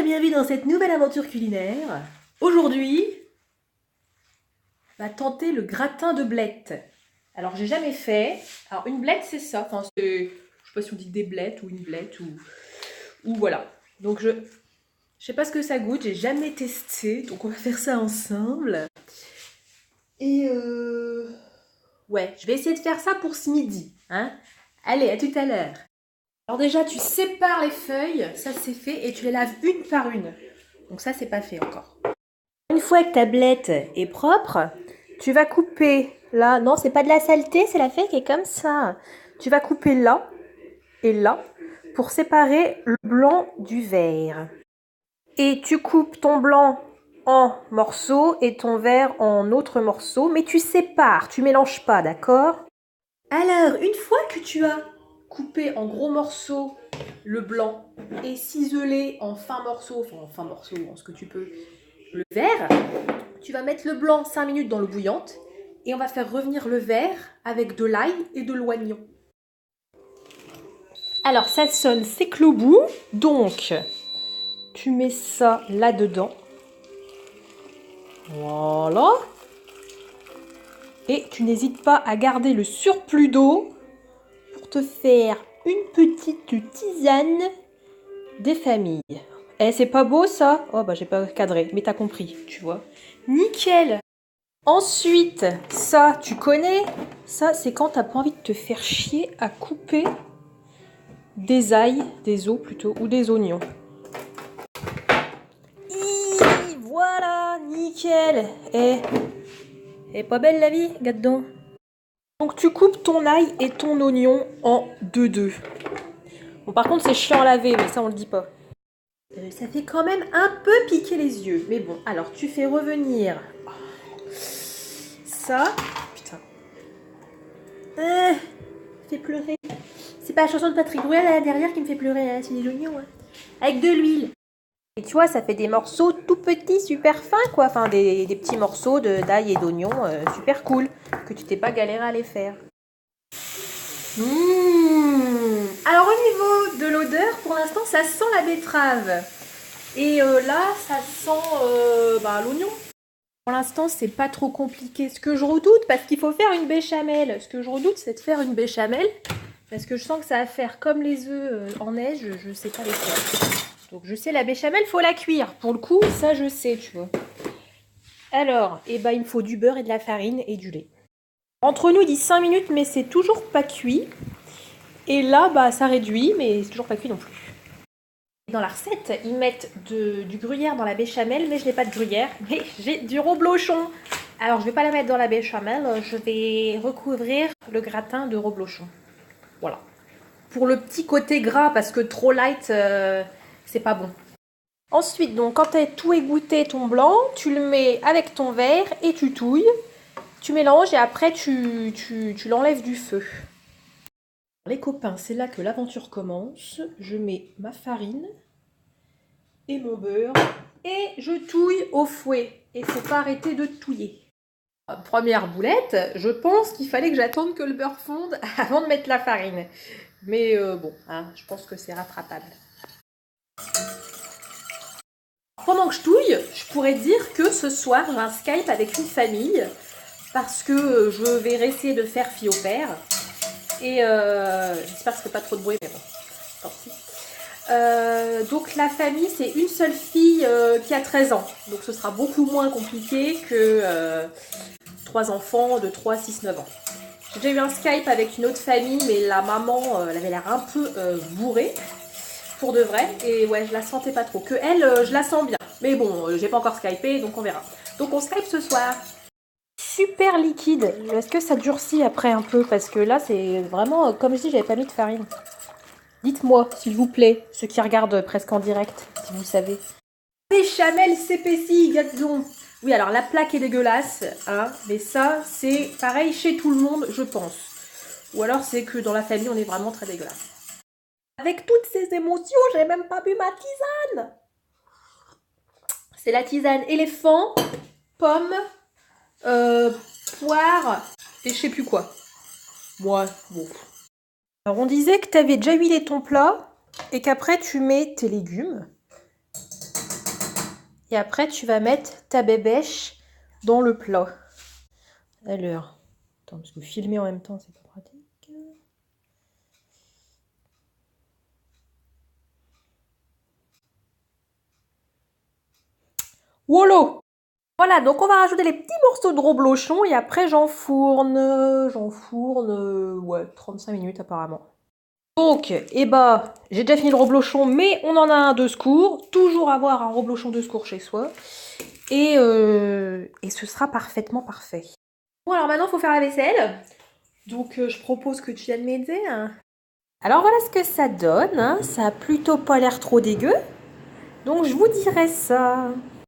et bienvenue dans cette nouvelle aventure culinaire. Aujourd'hui, on va tenter le gratin de blettes. Alors, j'ai jamais fait. Alors, une blette, c'est ça. Enfin, c'est, je sais pas si on dit des blettes ou une blette ou voilà. Donc, je sais pas ce que ça goûte. J'ai jamais testé. Donc, on va faire ça ensemble. Et ouais, je vais essayer de faire ça pour ce midi. Hein. Allez, à tout à l'heure. Alors déjà, tu sépares les feuilles, ça c'est fait, et tu les laves une par une. Donc ça, c'est pas fait encore. Une fois que ta blette est propre, tu vas couper là. Non, c'est pas de la saleté, c'est la feuille qui est comme ça. Tu vas couper là et là pour séparer le blanc du vert. Et tu coupes ton blanc en morceaux et ton vert en autres morceaux, mais tu sépares, tu mélanges pas, d'accord? Alors, une fois que tu as coupé en gros morceaux le blanc et ciselé en fins morceaux, en ce que tu peux, le vert, tu vas mettre le blanc 5 minutes dans l'eau bouillante et on va faire revenir le vert avec de l'ail et de l'oignon. Alors ça sonne sec le bout, donc tu mets ça là-dedans. Voilà. Et tu n'hésites pas à garder le surplus d'eau pour te faire une petite tisane des familles. Eh, c'est pas beau ça? Oh bah j'ai pas cadré, mais t'as compris, tu vois. Nickel! Ensuite, ça, tu connais? Ça, c'est quand t'as pas envie de te faire chier à couper des ailes, des os plutôt, ou des oignons. Voilà, nickel! Eh, pas belle la vie, regarde-donc. Donc tu coupes ton ail et ton oignon en deux. Bon, par contre, c'est chiant à laver, mais ça, on le dit pas. Ça fait quand même un peu piquer les yeux. Mais bon, alors tu fais revenir ça. Putain. Fait pleurer. C'est pas la chanson de Patrick Bruel là derrière qui me fait pleurer, hein, c'est des oignons. Hein. Avec de l'huile. Et tu vois, ça fait des morceaux tout petits, super fins, quoi. Enfin, des petits morceaux d'ail et d'oignons super cool. Que tu t'es pas galéré à les faire. Alors, au niveau de l'odeur, pour l'instant, ça sent la betterave. Et là, ça sent l'oignon. Pour l'instant, c'est pas trop compliqué. Ce que je redoute, parce qu'il faut faire une béchamel. Ce que je redoute, c'est de faire une béchamel. Parce que je sens que ça va faire comme les œufs en neige. Je sais pas les faire. Donc je sais, la béchamel, faut la cuire. Pour le coup, ça je sais, tu vois. Alors, il me faut du beurre et de la farine et du lait. Entre nous, il dit 5 minutes, mais c'est toujours pas cuit. Et là, ça réduit, mais c'est toujours pas cuit non plus. Dans la recette, ils mettent du gruyère dans la béchamel, mais je n'ai pas de gruyère, mais j'ai du reblochon. Alors, je ne vais pas la mettre dans la béchamel, je vais recouvrir le gratin de reblochon. Voilà. Pour le petit côté gras, parce que trop light, c'est pas bon. Ensuite, donc, quand tu as tout égoutté ton blanc, tu le mets avec ton verre et tu touilles. Tu mélanges et après, tu l'enlèves du feu. Les copains, c'est là que l'aventure commence. Je mets ma farine et mon beurre et je touille au fouet. Et il ne faut pas arrêter de touiller. Première boulette, je pense qu'il fallait que j'attende que le beurre fonde avant de mettre la farine. Mais bon, hein, je pense que c'est rattrapable. Pendant que je touille, je pourrais dire que ce soir, j'ai un Skype avec une famille parce que je vais essayer de faire fille au père. Et j'espère que ça fait pas trop de bruit, mais bon, tant pis. Donc la famille, c'est une seule fille qui a 13 ans. Donc ce sera beaucoup moins compliqué que 3 enfants de 3, 6, 9 ans. J'ai déjà eu un Skype avec une autre famille, mais la maman, elle avait l'air un peu bourrée, pour de vrai. Et ouais, je la sentais pas trop. Que elle, je la sens bien. Mais bon, j'ai pas encore Skypé, donc on verra. Donc on Skype ce soir. Super liquide. Est-ce que ça durcit après un peu? Parce que là, c'est vraiment, comme je dis, j'avais pas mis de farine. Dites-moi, s'il vous plaît, ceux qui regardent presque en direct, si vous savez. Béchamel s'épaissit, gâteau. Oui, alors la plaque est dégueulasse, hein, mais ça, c'est pareil chez tout le monde, je pense. Ou alors c'est que dans la famille, on est vraiment très dégueulasse. Avec toutes ces émotions, j'ai même pas bu ma tisane. C'est la tisane éléphant, pomme, poire et je sais plus quoi. Ouais, bon. Alors on disait que tu avais déjà huilé ton plat et qu'après tu mets tes légumes. Et après, tu vas mettre ta bébêche dans le plat. Alors, attends, parce que filmer en même temps, c'est pas pratique. Wolo! Voilà, donc on va rajouter les petits morceaux de reblochon et après j'enfourne, ouais, 35 minutes apparemment. Donc, j'ai déjà fini le reblochon, mais on en a un de secours. Toujours avoir un reblochon de secours chez soi. Et ce sera parfaitement parfait. Bon, alors maintenant, il faut faire la vaisselle. Donc, je propose que tu viennes m'aider, hein. Alors, voilà ce que ça donne, hein. Ça a plutôt pas l'air trop dégueu. Donc, je vous dirai ça.